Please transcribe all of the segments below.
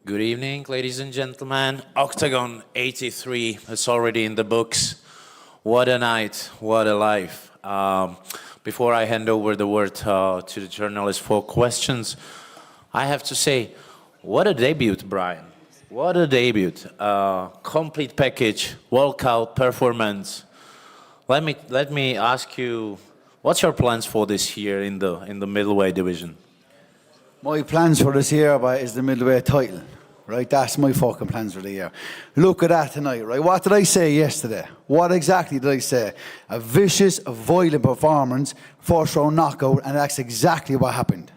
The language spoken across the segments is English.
Good evening, ladies and gentlemen. Octagon 83 is already in the books. What a night, what a life. Before I hand over the word to the journalist for questions, I have to say, what a debut, Brian. What a debut. Complete package, walkout, performance. Let me ask you, what's your plans for this year in the middleweight division? My plans for this year is the middleweight title, right? That's my fucking plans for the year. Look at that tonight, right? What did I say yesterday? What exactly did I say? A vicious, violent performance, first round knockout, and that's exactly what happened.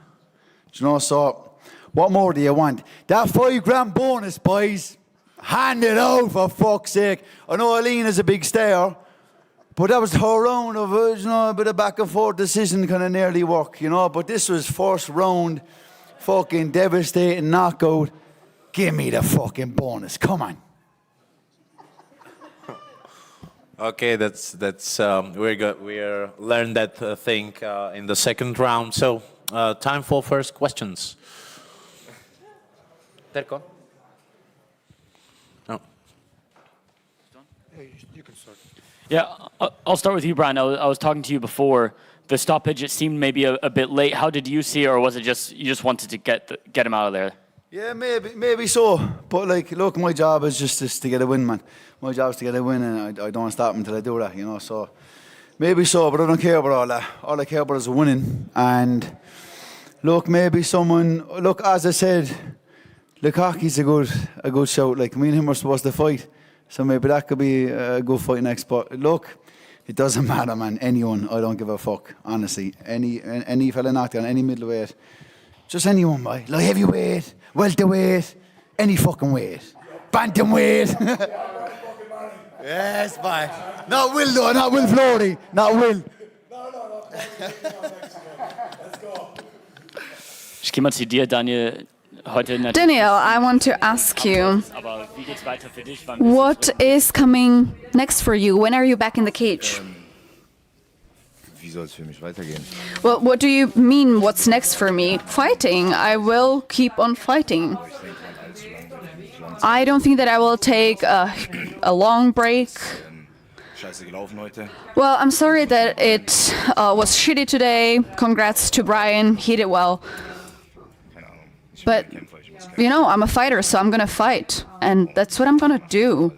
Do you know, so what more do you want? That $5 bonus, boys, hand it out for fuck's sake. I know Alina's a big star, but that was her round of, a bit of back and forth decision kind of nearly work, but this was first round, fucking devastating knockout. Give me the fucking bonus. Come on. Okay, that's we're learned that thing in the second round. So time for first questions. Terko? No. You can start. Yeah, I'll start with you, Brian. I was talking to you before. The stoppage, it seemed maybe a bit late. How did you see it, or was it just you just wanted to get him out of there? Yeah, maybe so. But look, my job is just to get a win, man. My job is to get a win, and I don't stop until I do that, So maybe so, but I don't care about all that. All I care about is winning. And look, maybe someone. Look, as I said, Lukaku's a good shout. Like me and him were supposed to fight, so maybe that could be a good fight next. But look. It doesn't matter, man. Anyone, I don't give a fuck. Honestly, any fella knocked down, any middleweight, just anyone, boy. Like heavyweight, welterweight, any fucking weight, bantamweight. Yes, boy. Not Will though, not Will Flory, not Will. No. Let's go. Ich gehe mal zu dir, Daniel. Daniel, I want to ask you, what is coming next for you? When are you back in the cage? Wie soll es für mich weitergehen? Well, what do you mean, what's next for me? Fighting. I will keep on fighting. I don't think that I will take a long break. Scheiße gelaufen heute. Well, I'm sorry that it was shitty today. Congrats to Brian. He did well. But, I'm a fighter, so I'm going to fight. And that's what I'm going to do.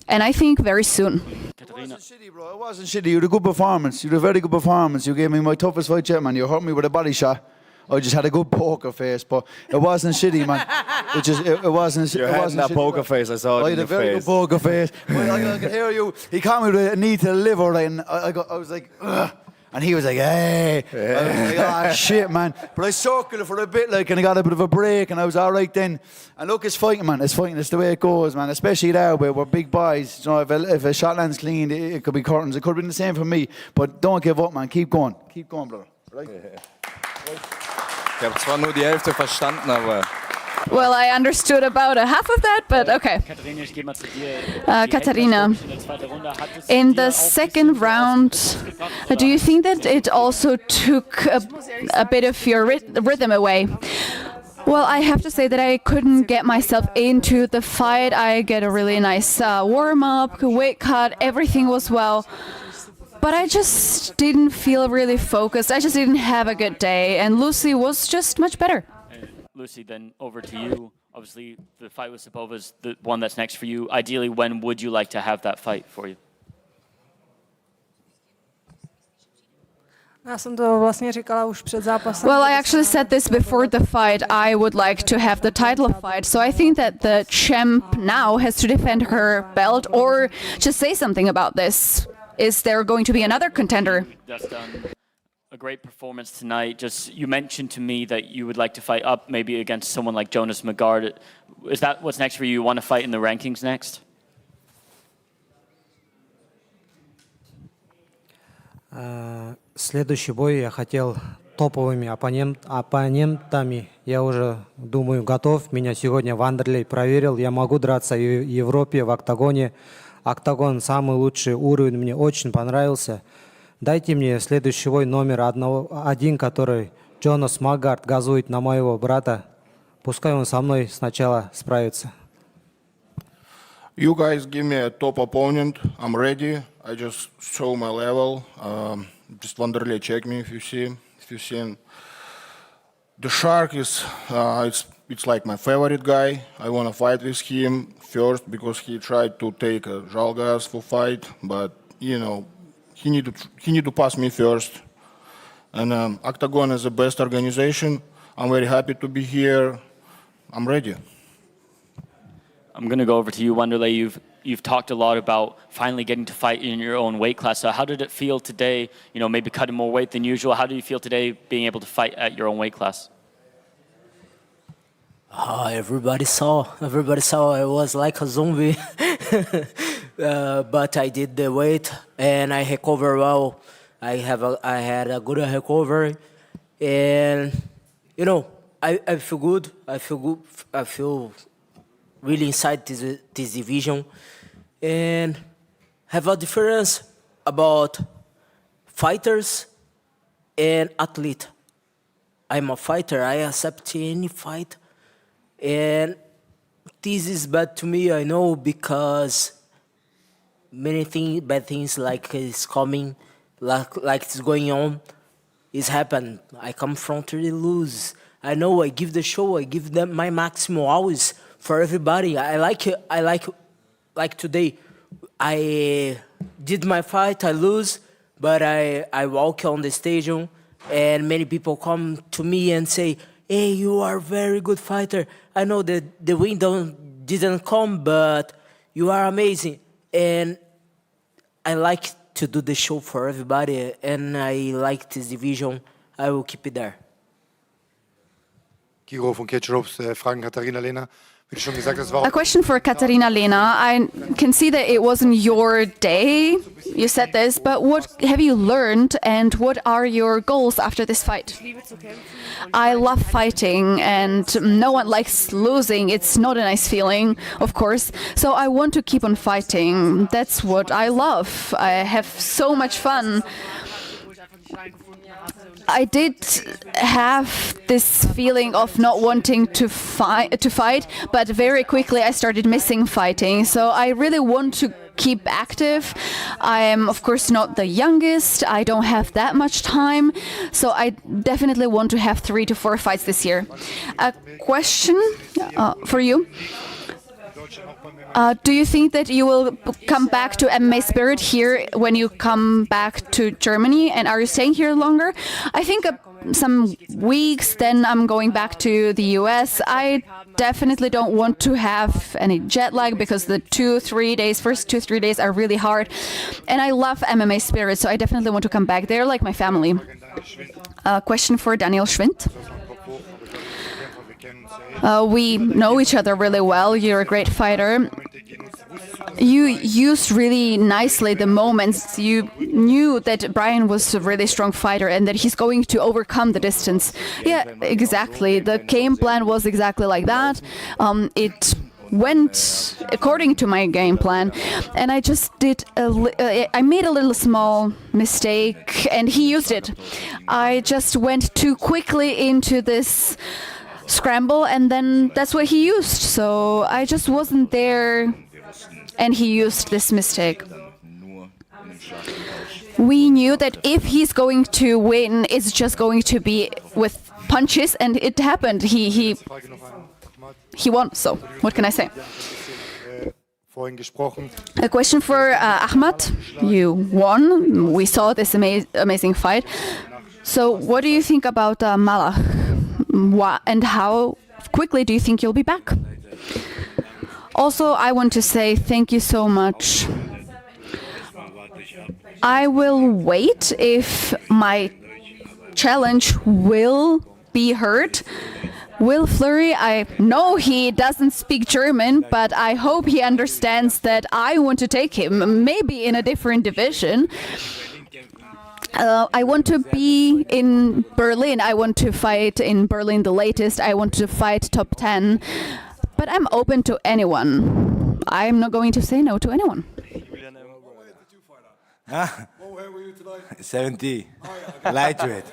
And I think very soon. It wasn't shitty, bro. It wasn't shitty. You had a good performance. You had a very good performance. You gave me my toughest fight yet, man. You hurt me with a body shot. I just had a good poker face, but it wasn't shitty, man. It wasn't. You had that poker face. I saw it in your face. I had a very good poker face. I could hear you. He caught me with a knee to the liver, right, and I was like, ugh. And he was like, hey. I was like, shit, man. But I circled it for a bit, and I got a bit of a break, and I was all right then. And look, it's fighting, man. It's fighting. It's the way it goes, man. Especially there, where we're big boys. If a shot lands clean, it could be curtains. It could have been the same for me. But don't give up, man. Keep going. Keep going, brother. Right? Ich habe zwar nur die Hälfte verstanden, aber... Well, I understood about a half of that, but okay. Katarina, in the second round, do you think that it also took a bit of your rhythm away? Well, I have to say that I couldn't get myself into the fight. I get a really nice warm-up, weight cut, everything was well. But I just didn't feel really focused. I just didn't have a good day, and Lucy was just much better. Lucy, then over to you. Obviously, the fight with Sapova is the one that's next for you. Ideally, when would you like to have that fight for you? Well, I actually said this before the fight. I would like to have the title fight. So I think that the champ now has to defend her belt or just say something about this. Is there going to be another contender? That's done. A great performance tonight. Just you mentioned to me that you would like to fight up maybe against someone like Jonas Magard. Is that what's next for you? You want to fight in the rankings next? Следующий бой я хотел топовыми оппонентами. Я уже, думаю, готов. Меня сегодня Вандерлей проверил. Я могу драться в Европе, в октагоне. Октагон самый лучший уровень. Мне очень понравился. Дайте мне следующий бой номер один, который Джонас Магард газует на моего брата. пускай он со мной сначала справится. You guys give me a top opponent. I'm ready. I just show my level. Just Wanderlei, check me if you see. If you see, the shark is it's like my favorite guy. I wanna fight with him first because he tried to take Žalgas for fight, but you know he need to pass me first. And OKTAGON is the best organization. I'm very happy to be here. I'm ready. I'm going to go over to you, Wanderlei. You've talked a lot about finally getting to fight in your own weight class. So how did it feel today, you know, maybe cutting more weight than usual? How do you feel today being able to fight at your own weight class? Everybody saw I was like a zombie. But I did the weight and I recovered well. I had a good recovery. And, you know, I feel good. I feel really inside this division, and have a difference about fighters and athlete. I'm a fighter. I accept any fight, and this is bad to me. I know because many bad things like is coming, like it's going on, is happened. I come from to lose. I know. I give the show. I give them my maximum always. For everybody, I like it. Like today, I did my fight. I lose, but I walk on the stadium, and many people come to me and say, "Hey, you are a very good fighter. I know that the win didn't come, but you are amazing." And I like to do the show for everybody, and I like this division. I will keep it there. Kiro von Ketchups, fragen Katharina Lehner. A question for Katarina Lena. I can see that it wasn't your day, you said this, but what have you learned and what are your goals after this fight? I love fighting and no one likes losing. It's not a nice feeling, of course. So I want to keep on fighting. That's what I love. I have so much fun. I did have this feeling of not wanting to fight, but very quickly I started missing fighting. So I really want to keep active. I am, of course, not the youngest. I don't have that much time. So I definitely want to have 3 to 4 fights this year. A question for you. Do you think that you will come back to MMA Spirit here when you come back to Germany? And are you staying here longer? I think some weeks, then I'm going back to the US. I definitely don't want to have any jet lag because the first 2-3 days are really hard. And I love MMA Spirit, so I definitely want to come back. They're like my family. A question for Daniel Schwind. We know each other really well. You're a great fighter. You used really nicely the moments. You knew that Brian was a really strong fighter and that he's going to overcome the distance. Yeah, exactly. The game plan was exactly like that. It went according to my game plan, and I just I made a little small mistake, and he used it. I just went too quickly into this scramble, and then that's what he used. So I just wasn't there, and he used this mistake. We knew that if he's going to win, it's just going to be with punches, and it happened. He won. So what can I say? A question for Ahmad. You won. We saw this amazing fight. So what do you think about Malach? And how quickly do you think you'll be back? Also, I want to say thank you so much. I will wait if my challenge will be heard. Will Fleury, I know he doesn't speak German, but I hope he understands that I want to take him, maybe in a different division. I want to be in Berlin. I want to fight in Berlin the latest. I want to fight top 10. But I'm open to anyone. I'm not going to say no to anyone. What weight were you tonight? 70. Lightweight.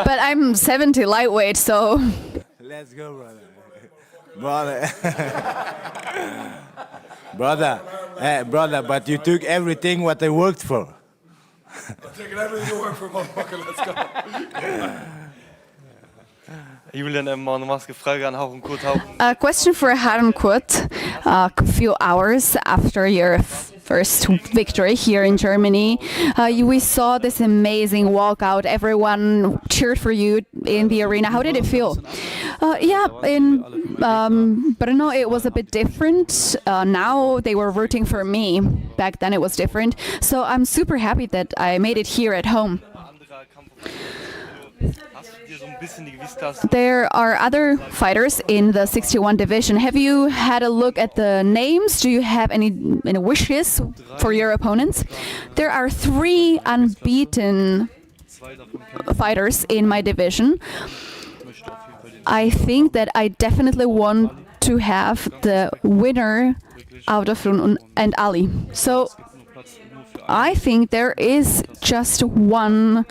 But I'm 70 lightweight, so... Let's go, brother. Brother. brother, but you took everything what I worked for. I'm taking everything you work for, motherfucker. Let's go. Julian, noch mal eine Frage an Harun Kurt. A question for Harun Kurt. A few hours after your first victory here in Germany, we saw this amazing walkout. Everyone cheered for you in the arena. How did it feel? In Brno it was a bit different. Now they were rooting for me. Back then it was different. So I'm super happy that I made it here at home. There are other fighters in the 61 division. Have you had a look at the names? Do you have any wishes for your opponents? There are 3 unbeaten fighters in my division. I think that I definitely want to have the winner out of and Ali. So I think there is just one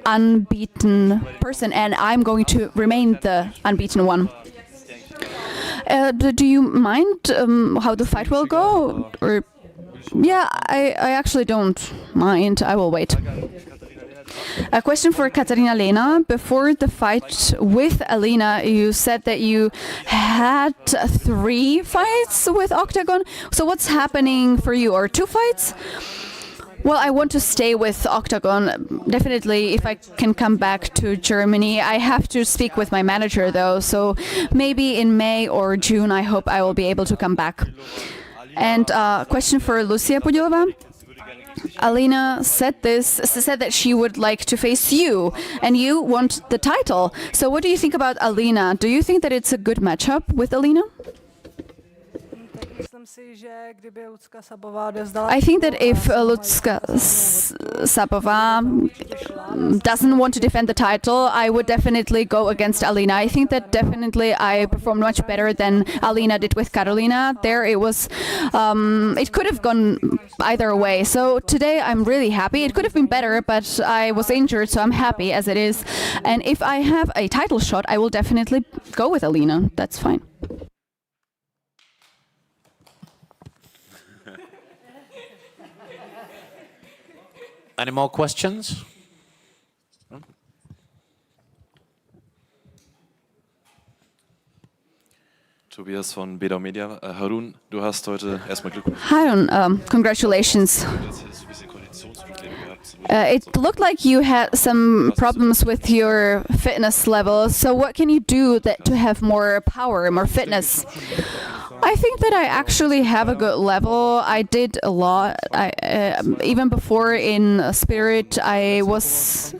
unbeaten person, and I'm going to remain the unbeaten one. Do you mind how the fight will go? Or yeah, I actually don't mind. I will wait. A question for Katarina Lena. Before the fight with Alina, you said that you had 3 fights with OKTAGON. So what's happening for you? Or 2 fights? Well, I want to stay with OKTAGON. Definitely, if I can come back to Germany. I have to speak with my manager, though. So maybe in May or June, I hope I will be able to come back. And question for Lucia Pudilova. Alina said that she would like to face you, and you want the title. So what do you think about Alina? Do you think that it's a good matchup with Alina? I think that if Lucka Sabova doesn't want to defend the title, I would definitely go against Alina. I think that definitely I performed much better than Alina did with Carolina. There it was, it could have gone either way. So today I'm really happy. It could have been better, but I was injured, so I'm happy as it is. And if I have a title shot, I will definitely go with Alina. That's fine. Any more questions? Tobias von Bedau Media. Harun, du hast heute erstmal Glückwunsch. Harun, congratulations. It looked like you had some problems with your fitness level. So what can you do to have more power, more fitness? I think that I actually have a good level. I did a lot. Even before in Spirit, I was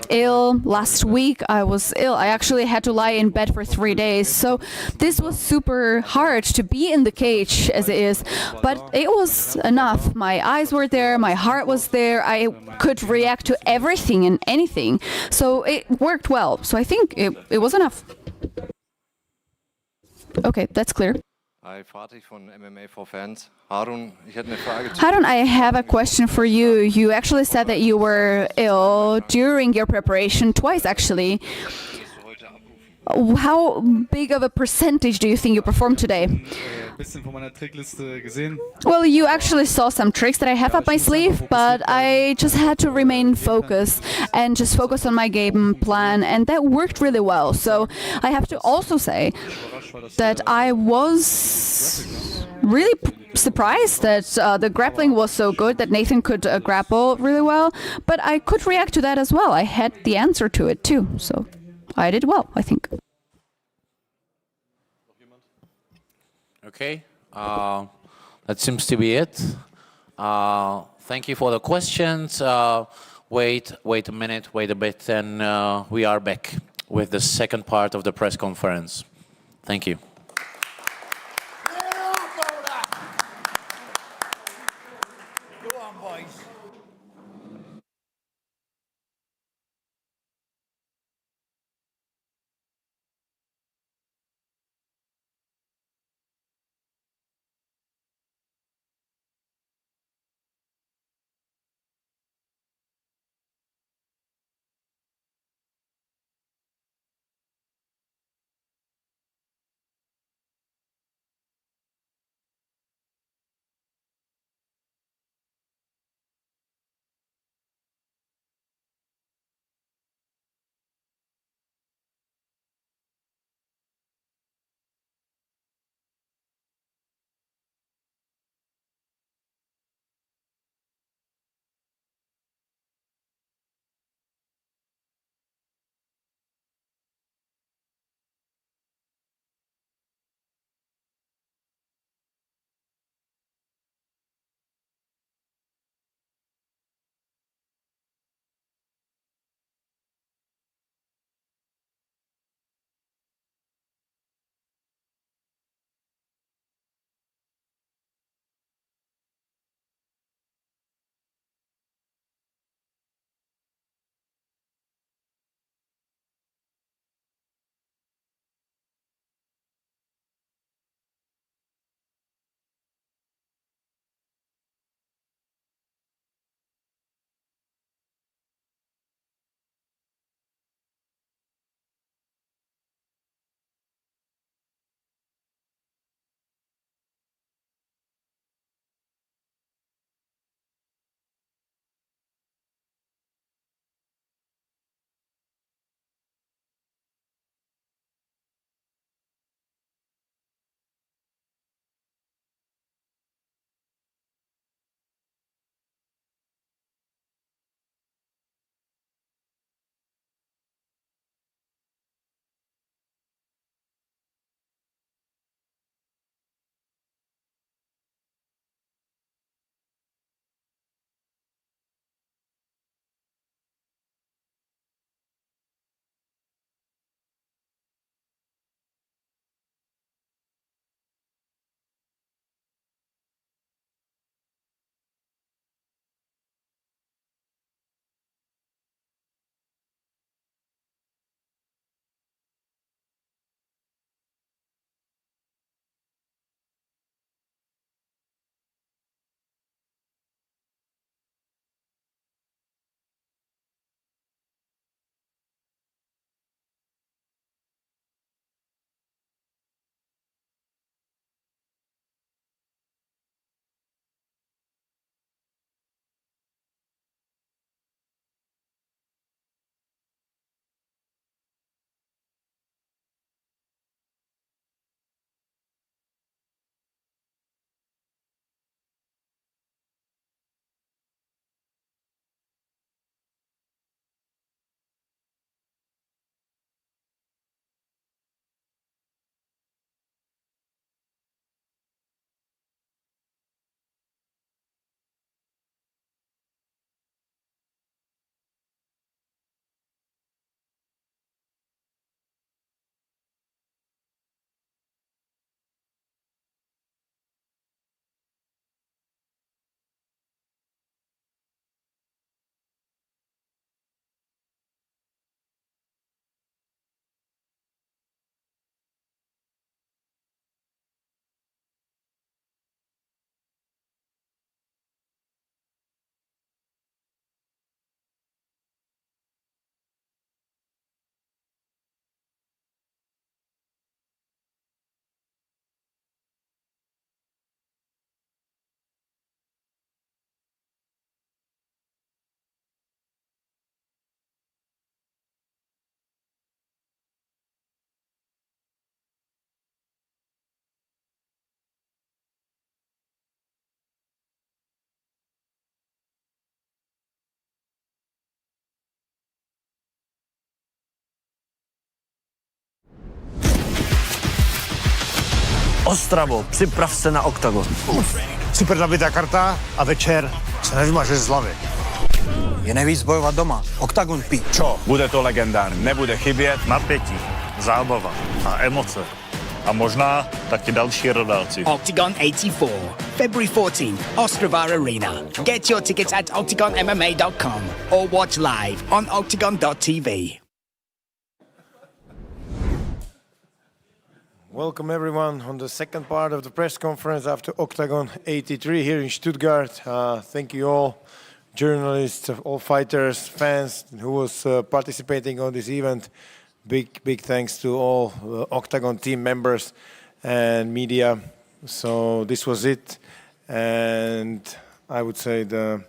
ill. Last week, I was ill. I actually had to lie in bed for 3 days. So this was super hard to be in the cage as it is. But it was enough. My eyes were there. My heart was there. I could react to everything and anything. So it worked well. So I think it was enough. Okay, that's clear. Hi, Fatih von MMA for Fans. Harun, ich hätte eine Frage. Harun, I have a question for you. You actually said that you were ill during your preparation, twice actually. How big of a percentage do you think you performed today? Well, you actually saw some tricks that I have up my sleeve, but I just had to remain focused and just focus on my game plan, and that worked really well. So I have to also say that I was really surprised that the grappling was so good, that Nathan could grapple really well, but I could react to that as well. I had the answer to it too, so I did well, I think. Okay, that seems to be it. Thank you for the questions. Wait a minute, wait a bit, and we are back with the second part of the press conference. Thank you. Ostravo, připrav se na OKTAGON. Super nabitá karta a večer se nevymažeš z hlavy. Je nejvíc bojovat doma. OKTAGON pičo. Bude to legendární, nebude chybět napětí, zábava a emoce. A možná taky další rodáci. Octagon 84, February 14th, Ostravar Arena. Get your tickets at octagonmma.com or watch live on octagon.tv. Welcome everyone on the second part of the press conference after Octagon 83 here in Stuttgart. Thank you all, journalists, all fighters, fans who was participating on this event. Big thanks to all Octagon team members and media. So this was it, and I would say the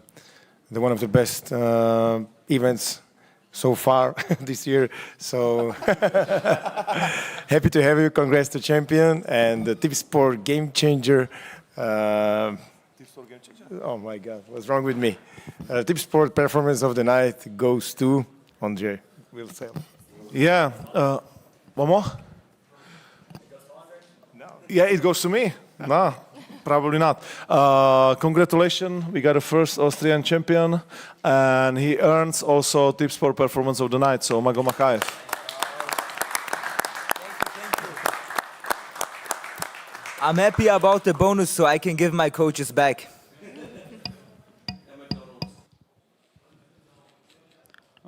one of the best events so far this year. So happy to have you. Congrats to champion and the Tip Sport game changer. Oh my God, what's wrong with me? Tip Sport performance of the night goes to Andre Wilsel. Yeah. One more? Yeah, it goes to me. No, probably not. Congratulations, we got a first Austrian champion, and he earns also Tip Sport Performance of the Night, so Mago Makaev. I'm happy about the bonus so I can give my coaches back.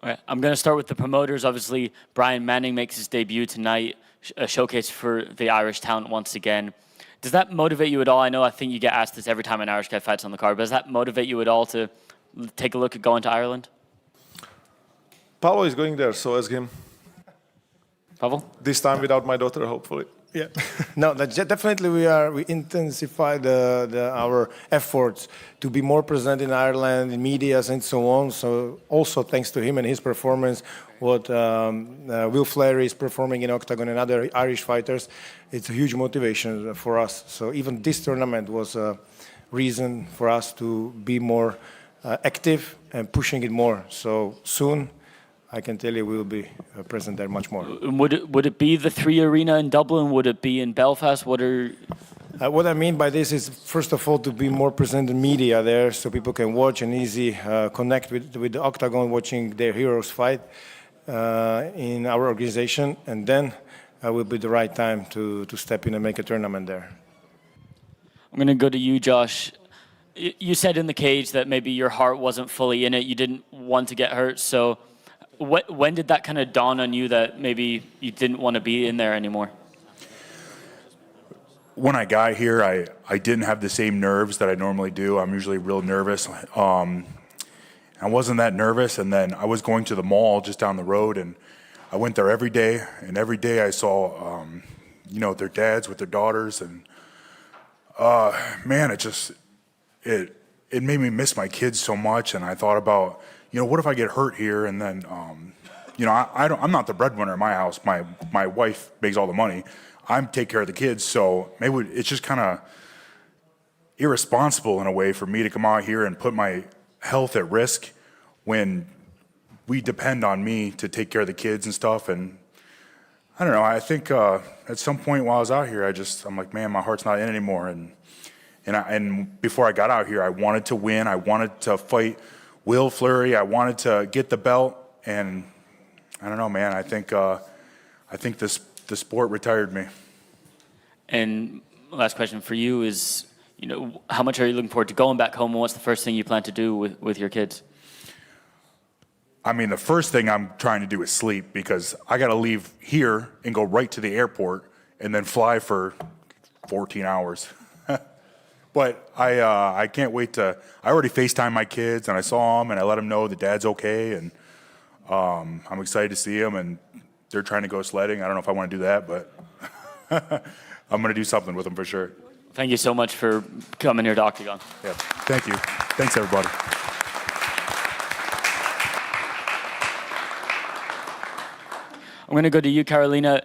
Okay, I'm going to start with the promoters. Obviously, Brian Manning makes his debut tonight, a showcase for the Irish talent once again. Does that motivate you at all? I think you get asked this every time an Irish guy fights on the card, but does that motivate you at all to take a look at going to Ireland? Paolo is going there, so ask him. Pavel? This time without my daughter, hopefully. Yeah, no, definitely we intensified our efforts to be more present in Ireland, in medias and so on. So also thanks to him and his performance, what Will Flaherty is performing in Octagon and other Irish fighters, it's a huge motivation for us. So even this tournament was a reason for us to be more active and pushing it more. So soon, I can tell you we'll be present there much more. Would it be the 3 Arena in Dublin? Would it be in Belfast? What I mean by this is, first of all, to be more present in media there so people can watch and easy connect with the Octagon, watching their heroes fight in our organization. And then will be the right time to step in and make a tournament there. I'm going to go to you, Josh. You said in the cage that maybe your heart wasn't fully in it. You didn't want to get hurt. So when did that kind of dawn on you that maybe you didn't want to be in there anymore? When I got here, I didn't have the same nerves that I normally do. I'm usually real nervous. I wasn't that nervous, and then I was going to the mall just down the road, and I went there every day, and every day I saw, their dads with their daughters, and man, it made me miss my kids so much, and I thought about, what if I get hurt here, and then, I'm not the breadwinner in my house. My wife makes all the money. I take care of the kids, so maybe it's just kind of irresponsible in a way for me to come out here and put my health at risk when we depend on me to take care of the kids and stuff. And I don't know, I think at some point while I was out here, I'm like, man, my heart's not in anymore. And before I got out here, I wanted to win. I wanted to fight Will Fleury. I wanted to get the belt. And I don't know, man, I think the sport retired me. And last question for you is, how much are you looking forward to going back home, and what's the first thing you plan to do with your kids? I mean, the first thing I'm trying to do is sleep, because I got to leave here and go right to the airport and then fly for 14 hours. But I can't wait I already FaceTimed my kids, and I saw them, and I let them know the dad's okay, and I'm excited to see them, and they're trying to go sledding. I don't know if I want to do that, but I'm going to do something with them for sure. Thank you so much for coming here to Octagon. Yeah, thank you. Thanks, everybody. I'm going to go to you, Carolina.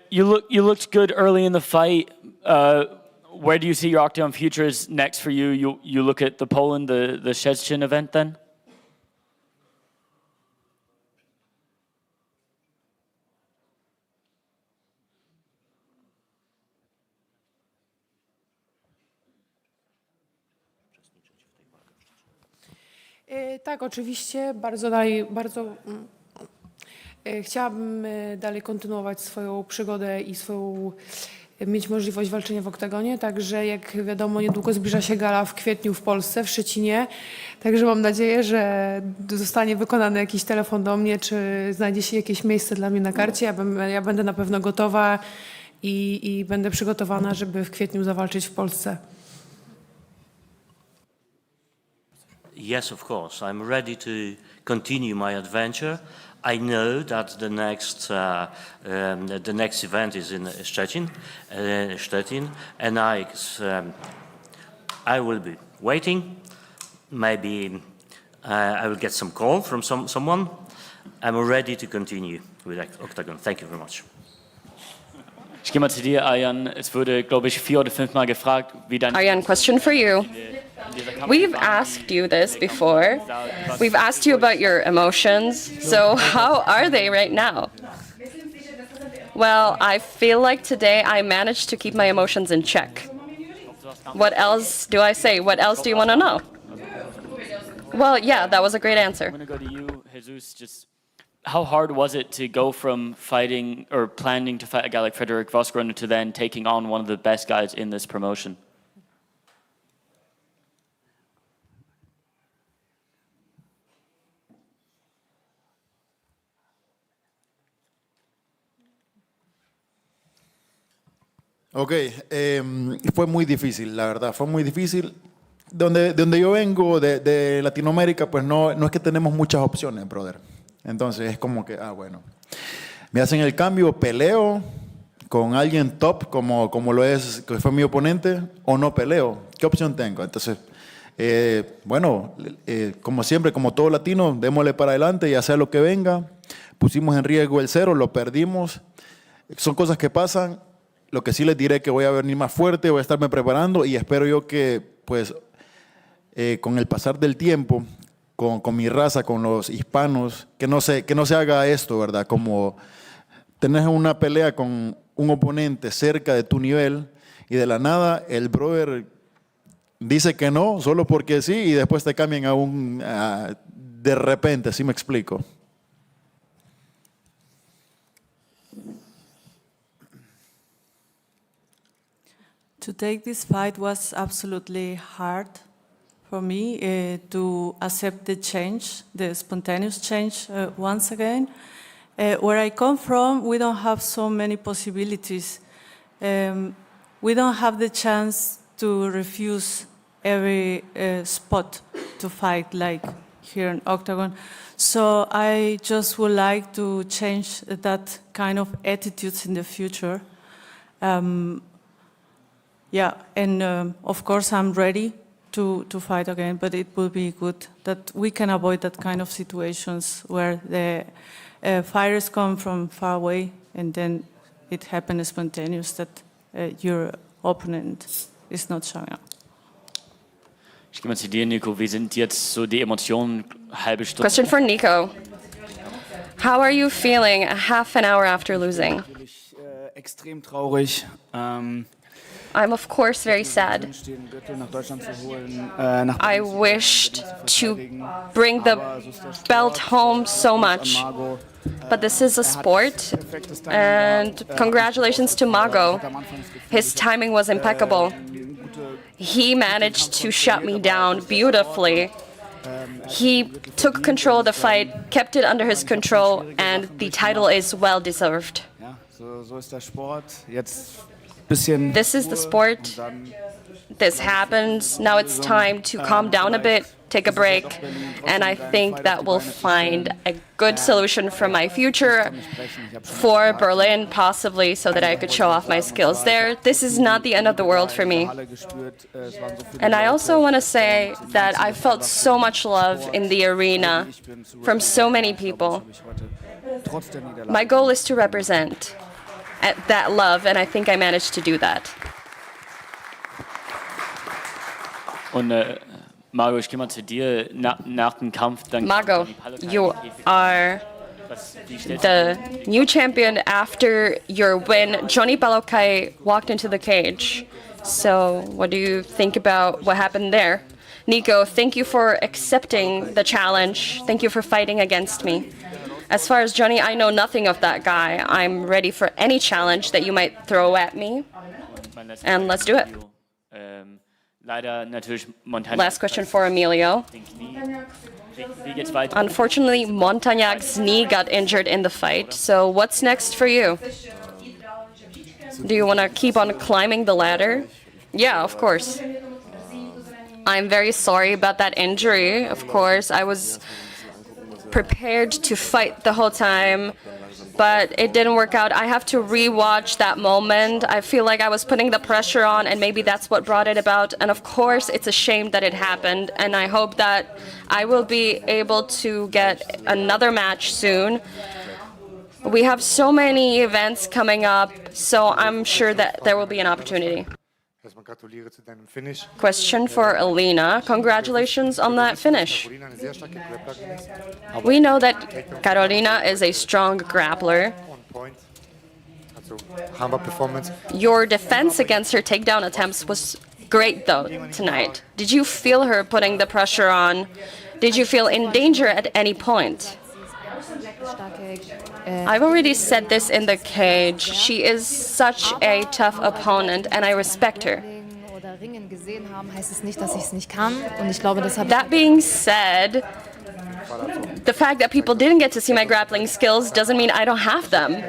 You looked good early in the fight. Where do you see your Octagon future is next for you? You look at the Poland, the Szczecin event then? Tak, oczywiście. Chciałabym dalej kontynuować swoją przygodę i mieć możliwość walczenia w oktagonie. Także jak wiadomo, niedługo zbliża się gala w kwietniu w Polsce, w Szczecinie. Także mam nadzieję, że zostanie wykonany jakiś telefon do mnie, czy znajdzie się jakieś miejsce dla mnie na karcie. Ja będę na pewno gotowa i będę przygotowana, żeby w kwietniu zawalczyć w Polsce. Yes, of course. I'm ready to continue my adventure. I know that the next event is in Stettin, and I will be waiting. Maybe I will get some call from someone. I'm ready to continue with Octagon. Thank you very much. Ich gehe mal zu dir, Arjan. Es wurde, glaube ich, 4 oder 5 Mal gefragt, wie dein... Arjan, question for you. We've asked you this before. We've asked you about your emotions. So how are they right now? Well, I feel like today I managed to keep my emotions in check. What else do I say? What else do you want to know? Well, yeah, that was a great answer. I'm going to go to you, Jesus. Just how hard was it to go from fighting or planning to fight a guy like Frederick Vosgrund to then taking on one of the best guys in this promotion? Ok, fue muy difícil, la verdad, fue muy difícil. De donde yo vengo, de Latinoamérica, pues no es que tenemos muchas opciones, brother. Entonces es como que, bueno, me hacen el cambio, peleo con alguien top como lo es, que fue mi oponente, o no peleo. ¿Qué opción tengo? Entonces, bueno, como siempre, como todo latino, démosle para adelante, ya sea lo que venga. Pusimos en riesgo el 0, lo perdimos. Son cosas que pasan. Lo que sí les diré que voy a venir más fuerte, voy a estarme preparando y espero yo que, pues, con el pasar del tiempo, con mi raza, con los hispanos, que no se haga esto, ¿verdad? Como tener una pelea con un oponente cerca de tu nivel y de la nada el brother dice que no, solo porque sí, y después te cambian de repente, ¿sí me explico? To take this fight was absolutely hard for me to accept the change, the spontaneous change once again. Where I come from, we don't have so many possibilities. We don't have the chance to refuse every spot to fight like here in Octagon. So I just would like to change that kind of attitudes in the future. Yeah, and of course I'm ready to fight again, but it will be good that we can avoid that kind of situations where the fighters come from far away and then it happens spontaneous that your opponent is not showing up. Ich gehe mal zu dir, Nico. Wie sind jetzt so die Emotionen halbe Stunde? Question for Nico. How are you feeling a half an hour after losing? Extrem traurig. I'm of course very sad. I wished to bring the belt home so much. But this is a sport, and congratulations to Mago. His timing was impeccable. He managed to shut me down beautifully. He took control of the fight, kept it under his control, and the title is well deserved. This is the sport. This happens. Now it's time to calm down a bit, take a break, and I think that we'll find a good solution for my future, for Berlin possibly, so that I could show off my skills there. This is not the end of the world for me. And I also want to say that I felt so much love in the arena from so many people. My goal is to represent that love, and I think I managed to do that. Und Mago, ich gehe mal zu dir nach dem Kampf. Mago, you are the new champion after your win. Johnny Balokai walked into the cage. So what do you think about what happened there? Nico, thank you for accepting the challenge. Thank you for fighting against me. As far as Johnny, I know nothing of that guy. I'm ready for any challenge that you might throw at me. And let's do it. Last question for Emilio. Unfortunately, Montagnac's knee got injured in the fight. So what's next for you? Do you want to keep on climbing the ladder? Yeah, of course. I'm very sorry about that injury. Of course, I was prepared to fight the whole time, but it didn't work out. I have to rewatch that moment. I feel like I was putting the pressure on, and maybe that's what brought it about. And of course, it's a shame that it happened, and I hope that I will be able to get another match soon. We have so many events coming up, so I'm sure that there will be an opportunity. Question for Alina. Congratulations on that finish. We know that Carolina is a strong grappler. Your defense against her takedown attempts was great, though, tonight. Did you feel her putting the pressure on? Did you feel in danger at any point? I've already said this in the cage. She is such a tough opponent, and I respect her. That being said, the fact that people didn't get to see my grappling skills doesn't mean I don't have them.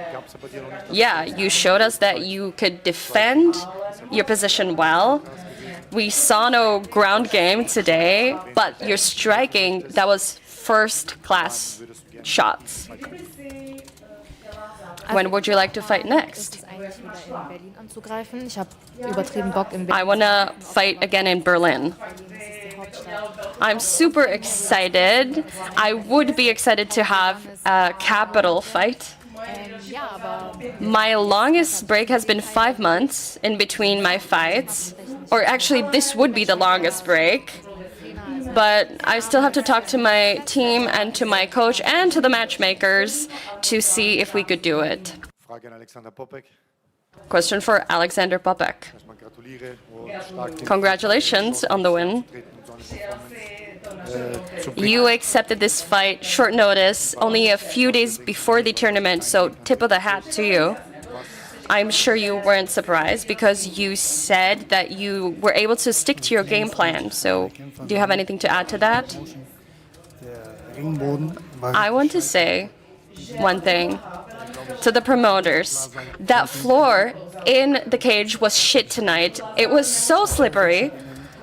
Yeah, you showed us that you could defend your position well. We saw no ground game today, but your striking, that was first-class shots. When would you like to fight next? I want to fight again in Berlin. I'm super excited. I would be excited to have a capital fight. My longest break has been 5 months in between my fights. Or actually, this would be the longest break. But I still have to talk to my team and to my coach and to the matchmakers to see if we could do it. Question for Alexander Popek. Congratulations on the win. You accepted this fight short notice, only a few days before the tournament, so tip of the hat to you. I'm sure you weren't surprised because you said that you were able to stick to your game plan. So do you have anything to add to that? I want to say one thing to the promoters. That floor in the cage was shit tonight. It was so slippery.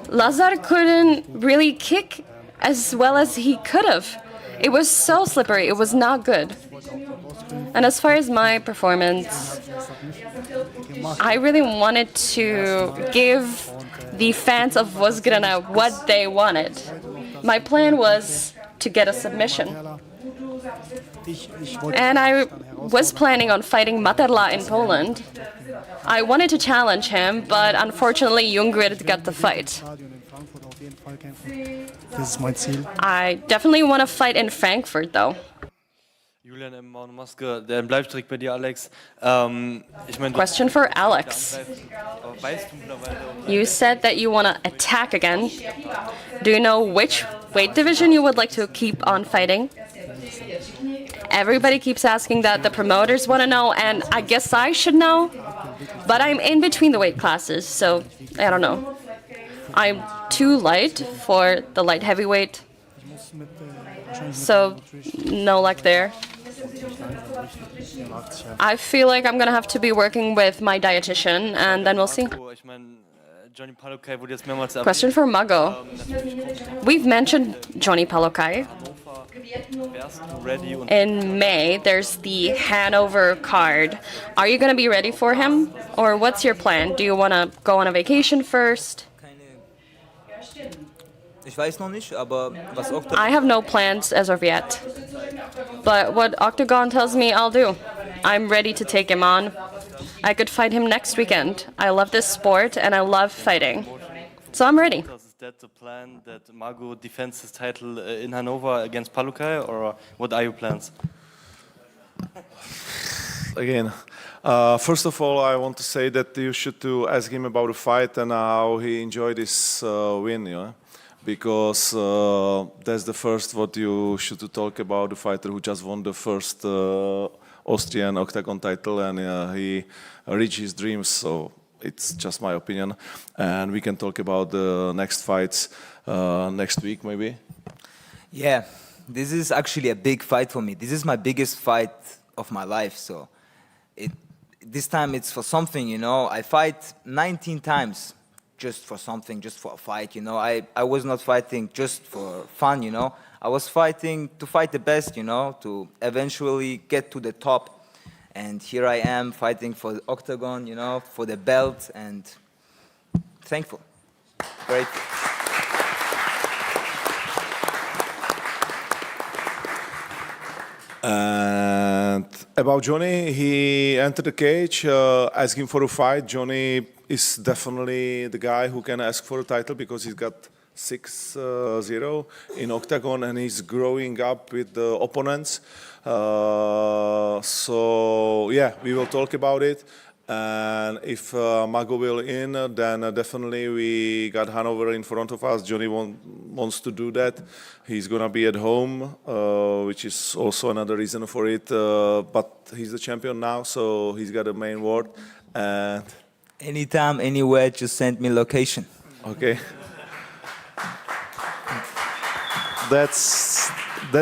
Lazar couldn't really kick as well as he could have. It was so slippery. It was not good. And as far as my performance, I really wanted to give the fans of Vozgrana what they wanted. My plan was to get a submission. And I was planning on fighting Materla in Poland. I wanted to challenge him, but unfortunately Jungwirth got the fight. I definitely want to fight in Frankfurt, though. Question for Alex. You said that you want to attack again. Do you know which weight division you would like to keep on fighting? Everybody keeps asking that. The promoters want to know, and I guess I should know. But I'm in between the weight classes, so I don't know. I'm too light for the light heavyweight, so no luck there. I feel like I'm gonna have to be working with my dietitian, and then we'll see. Question for Mago. We've mentioned Johnny Palokai. In May, there's the Hanover card. Are you gonna be ready for him, or what's your plan? Do you want to go on a vacation first? I have no plans as of yet. But what Octagon tells me, I'll do. I'm ready to take him on. I could fight him next weekend. I love this sport and I love fighting. So I'm ready. Is that the plan that Mago defends his title in Hanover against Palokai, or what are your plans? Again, first of all, I want to say that you should to ask him about the fight and how he enjoyed this win. You know? because that's the first what you should talk about, the fighter who just won the first Austrian Octagon title, and he reached his dreams. So it's just my opinion, and we can talk about the next fights next week maybe. Yeah, this is actually a big fight for me. This is my biggest fight of my life. So this time it's for something, you know. I fight 19 times just for something, just for a fight, you know. I was not fighting just for fun, you know. I was fighting to fight the best, you know, to eventually get to the top. And here I am fighting for the Octagon, you know, for the belt, and thankful, grateful. And about Johnny, he entered the cage, asking for a fight. Johnny is definitely the guy who can ask for a title because he's got 6-0 in Octagon and he's growing up with the opponents. So yeah, we will talk about it. And if Mago will in, then definitely we got Hanover in front of us. Johnny wants to do that. He's going to be at home, which is also another reason for it. But he's the champion now, so he's got the main word. And anytime, anywhere, just send me location. Okay. That's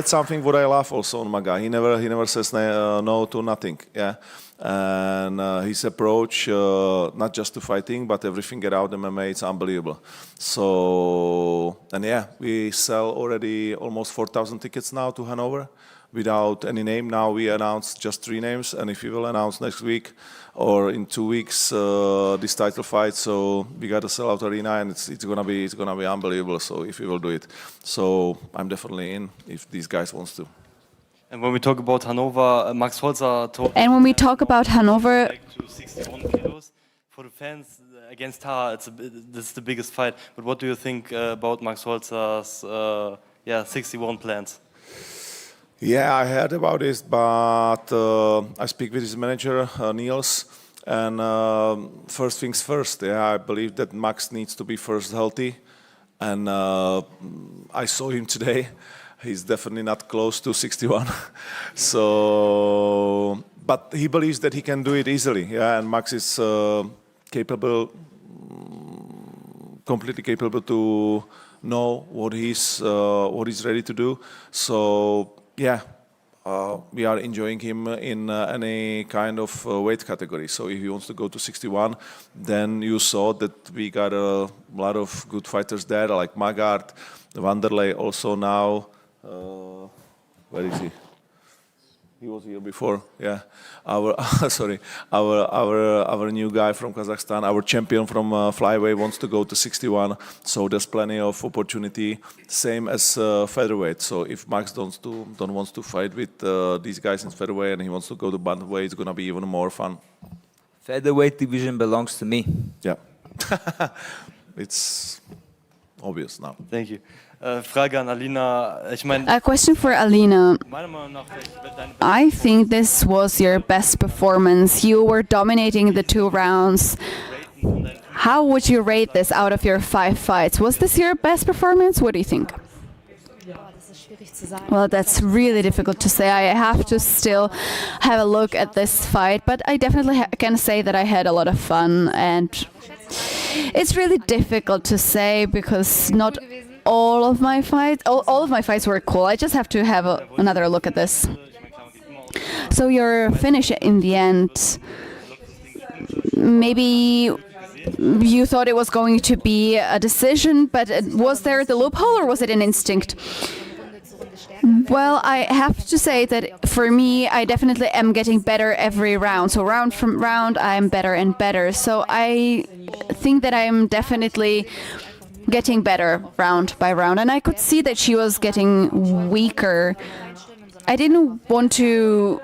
something what I love also on Maga. He never says no to nothing. Yeah. And his approach, not just to fighting, but everything around MMA, it's unbelievable. So, and yeah, we sell already almost 4,000 tickets now to Hanover without any name. Now we announced just 3 names, and if we will announce next week or in 2 weeks this title fight, so we got to sell out arena, and it's gonna be unbelievable. So if we will do it, so I'm definitely in if these guys wants to. And when we talk about Hanover, Max Holzer told. And when we talk about Hanover, to 61 kilos for the fans against her, this is the biggest fight. But what do you think about Max Holzer's 61 plans? Yeah, I heard about this, but I speak with his manager, Niels, and first things first. Yeah, I believe that Max needs to be first healthy, and I saw him today. He's definitely not close to 61. So, but he believes that he can do it easily. Yeah, and Max is capable, completely capable to know what he's ready to do. So, yeah, we are enjoying him in any kind of weight category. So if he wants to go to 61, then you saw that we got a lot of good fighters there, like Magart, Wanderlei also now. Where is he? He was here before. Yeah, our new guy from Kazakhstan, our champion from flyweight wants to go to 61. So there's plenty of opportunity. Same as featherweight. So if Max don't wants to fight with these guys in featherweight and he wants to go to bantamweight, it's gonna be even more fun. Featherweight division belongs to me. Yeah, it's obvious now. Thank you. Frage an Alina. A question for Alina. I think this was your best performance. You were dominating the 2 rounds. How would you rate this out of your 5 fights? Was this your best performance? What do you think? Well, that's really difficult to say. I have to still have a look at this fight, but I definitely can say that I had a lot of fun, and it's really difficult to say because not all of my fights were cool. I just have to have another look at this. So your finish in the end, maybe you thought it was going to be a decision, but was there the loophole or was it an instinct? Well, I have to say that for me, I definitely am getting better every round. So round from round, I'm better and better. So I think that I'm definitely getting better round by round. And I could see that she was getting weaker. I didn't want to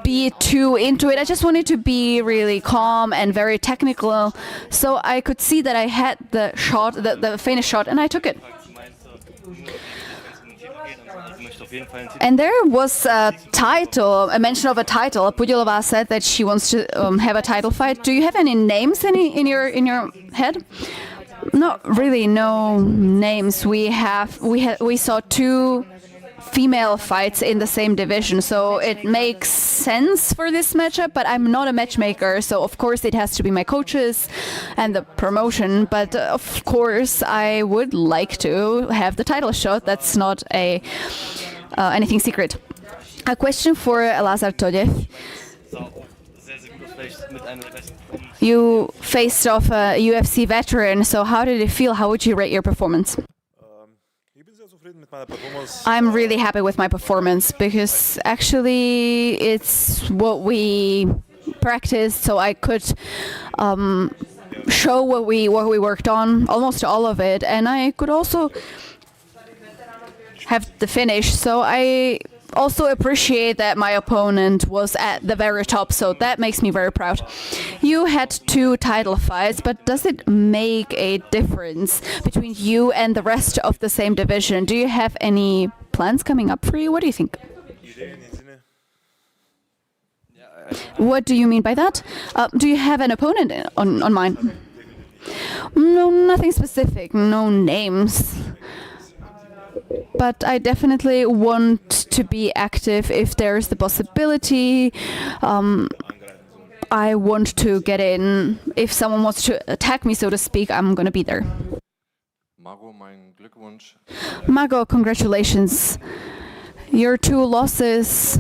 be too into it. I just wanted to be really calm and very technical. So I could see that I had the shot, the finish shot, and I took it. And there was a title, a mention of a title. Pudilova said that she wants to have a title fight. Do you have any names in your head? Not really, no names. We saw two female fights in the same division, so it makes sense for this matchup, but I'm not a matchmaker, so of course it has to be my coaches and the promotion, but of course I would like to have the title shot. That's not anything secret. A question for Lazar Todev. You faced off a UFC veteran, so how did it feel? How would you rate your performance? I'm really happy with my performance because actually it's what we practiced, so I could show what we worked on, almost all of it, and I could also have the finish. So I also appreciate that my opponent was at the very top, so that makes me very proud. You had 2 title fights, but does it make a difference between you and the rest of the same division? Do you have any plans coming up for you? What do you think? What do you mean by that? Do you have an opponent on mind? No, nothing specific, no names. But I definitely want to be active if there's the possibility. I want to get in. If someone wants to attack me, so to speak, I'm going to be there. Mago, congratulations. Your 2 losses.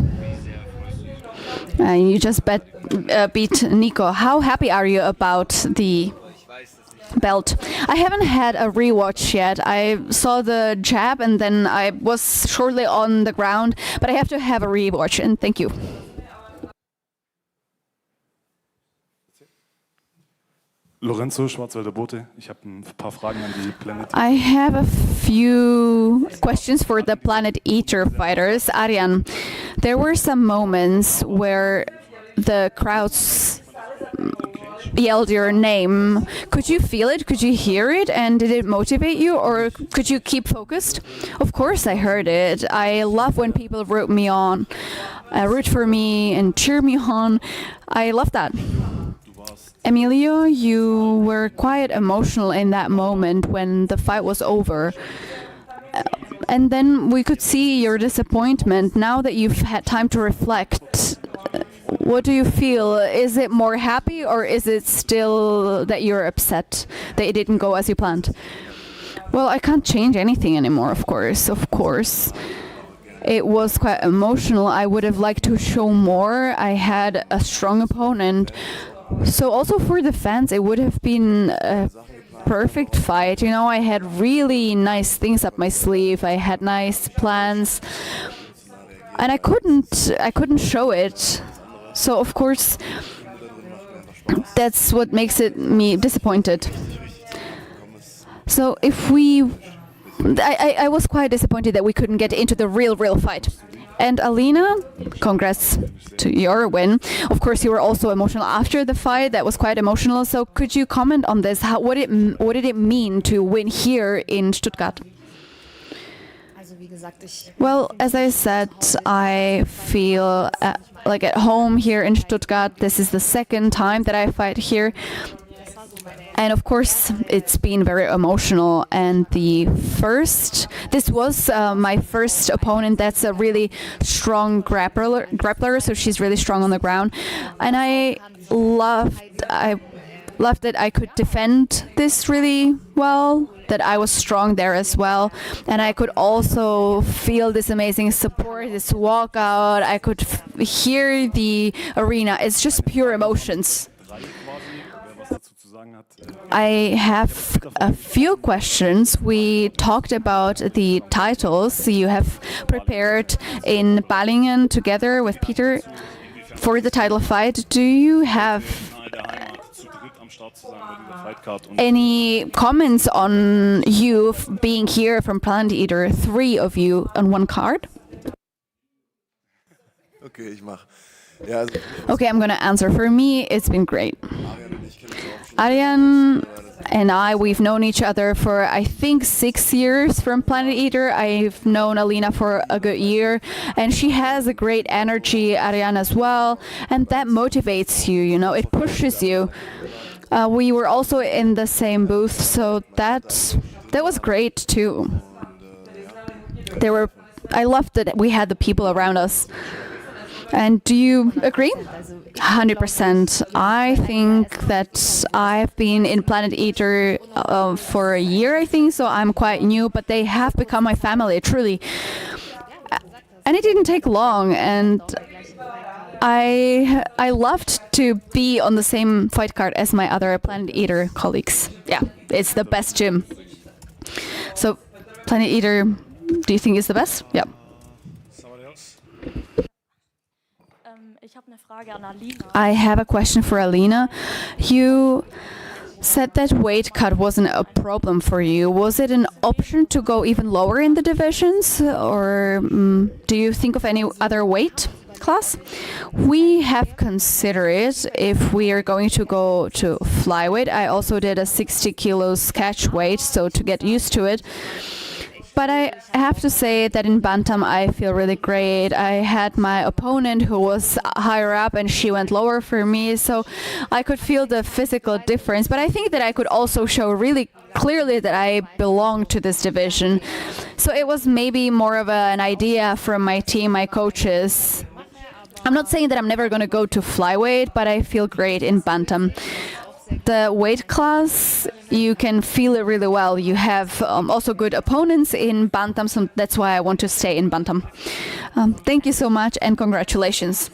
You just beat Nico. How happy are you about the belt? I haven't had a rewatch yet. I saw the jab and then I was shortly on the ground, but I have to have a rewatch, and thank you. Lorenzo, Schwarzwälder Bote. Ich habe ein paar Fragen an die Planet. I have a few questions for the Planet Eater fighters. Arjan, there were some moments where the crowds yelled your name. Could you feel it? Could you hear it? And did it motivate you, or could you keep focused? Of course I heard it. I love when people root me on, root for me and cheer me on. I love that. Emilio, you were quite emotional in that moment when the fight was over. And then we could see your disappointment. Now that you've had time to reflect, what do you feel? Is it more happy, or is it still that you're upset that it didn't go as you planned? Well, I can't change anything anymore, of course. It was quite emotional. I would have liked to show more. I had a strong opponent. So also for the fans, it would have been a perfect fight. You know, I had really nice things up my sleeve. I had nice plans, and I couldn't show it. So of course, that's what makes me disappointed. So I was quite disappointed that we couldn't get into the real fight. And Alina, congrats to your win. Of course, you were also emotional after the fight. That was quite emotional. So could you comment on this? What did it mean to win here in Stuttgart? Well, as I said, I feel like at home here in Stuttgart. This is the 2nd time that I fight here. And of course, it's been very emotional. And this was my first opponent that's a really strong grappler, so she's really strong on the ground. And I loved that I could defend this really well, that I was strong there as well. And I could also feel this amazing support, this walkout. I could hear the arena. It's just pure emotions. I have a few questions. We talked about the titles you have prepared in Balingen together with Peter for the title fight. Do you have any comments on you being here from Planet Eater, 3 of you on one card? Okay, I'm going to answer. For me, it's been great. Arjan and I, we've known each other for, I think, 6 years from Planet Eater. I've known Alina for a good year, and she has a great energy, Arjan as well, and that motivates you, you know, it pushes you. We were also in the same booth, so that was great too. I loved that we had the people around us. And do you agree? 100%. I think that I've been in Planet Eater for a year, I think, so I'm quite new, but they have become my family, truly. And it didn't take long, and I loved to be on the same fight card as my other Planet Eater colleagues. Yeah, it's the best gym. So, Planet Eater, do you think is the best? Yeah. I have a question for Alina. You said that weight cut wasn't a problem for you. Was it an option to go even lower in the divisions, or do you think of any other weight class? We have considered it if we are going to go to flyweight. I also did a 60 kilos catch weight, so to get used to it. But I have to say that in Bantam I feel really great. I had my opponent who was higher up and she went lower for me, so I could feel the physical difference. But I think that I could also show really clearly that I belong to this division. So it was maybe more of an idea from my team, my coaches. I'm not saying that I'm never going to go to flyweight, but I feel great in Bantam. The weight class, you can feel it really well. You have also good opponents in Bantam, so that's why I want to stay in Bantam. Thank you so much and congratulations.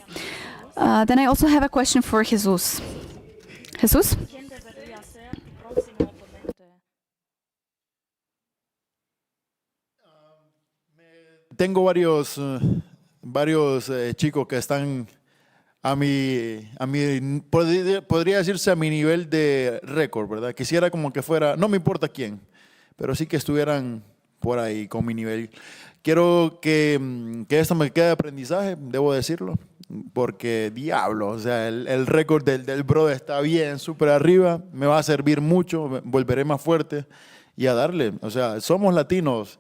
Then I also have a question for Jesus. Jesus? Tengo varios chicos que están a mi podría decirse a mi nivel de récord, ¿verdad? Quisiera como que fuera, no me importa quién, pero sí que estuvieran por ahí con mi nivel. Quiero que esto me quede de aprendizaje, debo decirlo, porque diablo, o sea, el récord del brother está bien, súper arriba, me va a servir mucho, volveré más fuerte y a darle, o sea, somos latinos.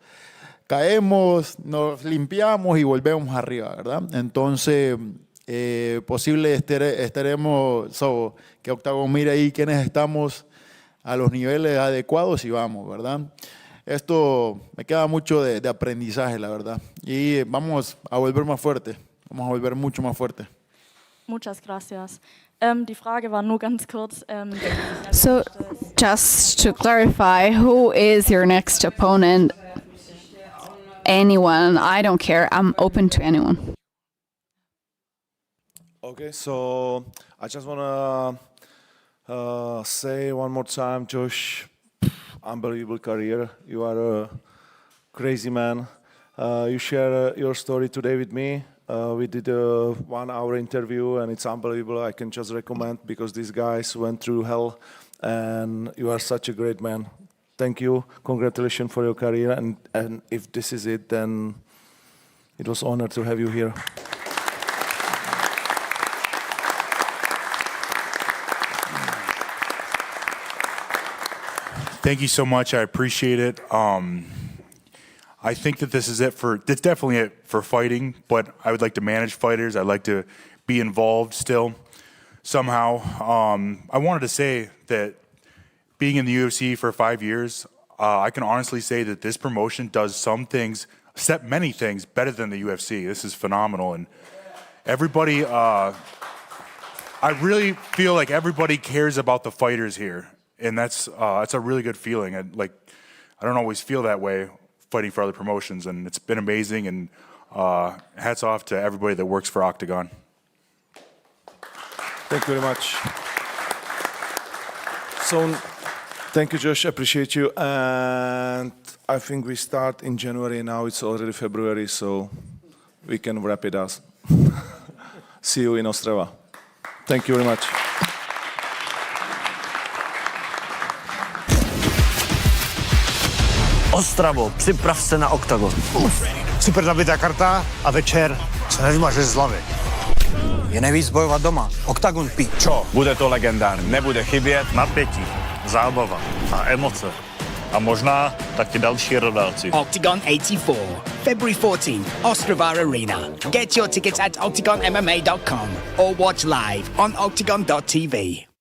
Caemos, nos limpiamos y volvemos arriba, ¿verdad? Entonces, posible estaremos, que OKTAGON mire ahí quiénes estamos a los niveles adecuados y vamos, ¿verdad? Esto me queda mucho de aprendizaje, la verdad. Y vamos a volver más fuerte, vamos a volver mucho más fuerte. Muchas gracias. Die Frage war nur ganz kurz. So, just to clarify, who is your next opponent? Anyone, I don't care. I'm open to anyone. Okay, so I just want to say one more time, Josh, unbelievable career. You are a crazy man. You share your story today with me. We did a 1-hour interview and it's unbelievable. I can just recommend because these guys went through hell and you are such a great man. Thank you. Congratulations for your career. And if this is it, then it was an honor to have you here. Thank you so much. I appreciate it. I think that this is it's definitely it for fighting, but I would like to manage fighters. I'd like to be involved still somehow. I wanted to say that being in the UFC for 5 years, I can honestly say that this promotion does some things, many things, better than the UFC. This is phenomenal. And everybody, I really feel like everybody cares about the fighters here. And that's a really good feeling. I don't always feel that way fighting for other promotions. And it's been amazing. And hats off to everybody that works for OKTAGON. Thank you very much. So, thank you, Josh. Appreciate you. And I think we start in January. Now it's already February, so we can wrap it up. See you in Ostrava. Thank you very much. Ostravo, připrav se na OKTAGON. Super nabitá karta a večer se nevymažeš z hlavy. Je nejvíc bojovat doma. OKTAGON, pičo. Bude to legendární. Nebude chybět napětí, zábava a emoce. A možná taky další rodáci. OKTAGON 84, February 14th, Ostravar Arena. Get your tickets at OKTAGONMMA.com or watch live on OKTAGON.tv.